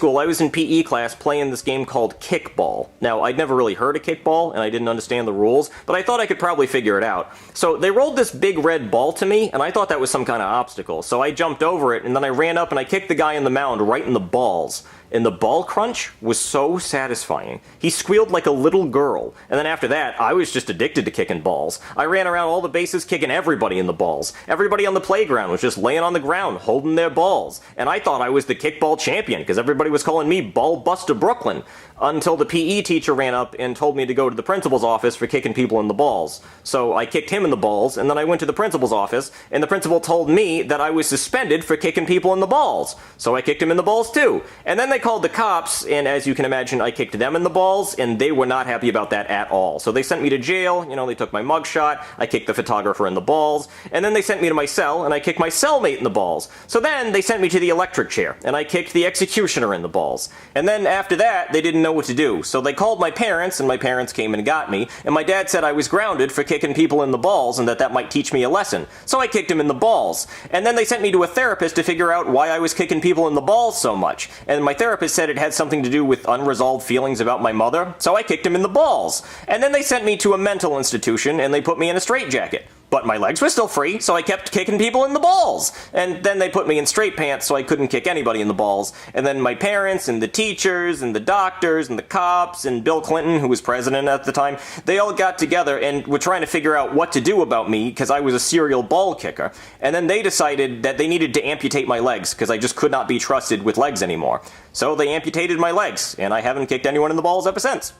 school, I was in PE class playing this game called Kickball. Now, I'd never really heard of kickball, and I didn't understand the rules, but I thought I could probably figure it out. So they rolled this big red ball to me, and I thought that was some kind of obstacle. So I jumped over it, and then I ran up and I kicked the guy in the mound right in the balls. And the ball crunch was so satisfying. He squealed like a little girl. And then after that, I was just addicted to kicking balls. I ran around all the bases kicking everybody in the balls. Everybody on the playground was just laying on the ground holding their balls. And I thought I was the kickball champion because everybody was calling me Ball Buster Brooklyn. Until the PE teacher ran up and told me to go to the principal's office for kicking people in the balls. So I kicked him in the balls, and then I went to the principal's office, and the principal told me that I was suspended for kicking people in the balls. So I kicked him in the balls too. And then they called the cops, and as you can imagine, I kicked them in the balls, and they were not happy about that at all. So they sent me to jail, they took my mugshot, I kicked the photographer in the balls, and then they sent me to my cell, and I kicked my cellmate in the balls. So then they sent me to the electric chair, and I kicked the executioner in the balls. And then after that, they didn't know what to do. So they called my parents, and my parents came and got me, and my dad said I was grounded for kicking people in the balls and that might teach me a lesson. So I kicked him in the balls. And then they sent me to a therapist to figure out why I was kicking people in the balls so much. And my therapist said it had something to do with unresolved feelings about my mother, so I kicked him in the balls. And then they sent me to a mental institution, and they put me in a straitjacket. But my legs were still free, so I kept kicking people in the balls. And then they put me in straight pants so I couldn't kick anybody in the balls. And then my parents and the teachers and the doctors and the cops and Bill Clinton, who was president at the time, they all got together and were trying to figure out what to do about me because I was a serial ball kicker. And then they decided that they needed to amputate my legs because I just could not be trusted with legs anymore. So they amputated my legs, and I haven't kicked anyone in the balls ever since.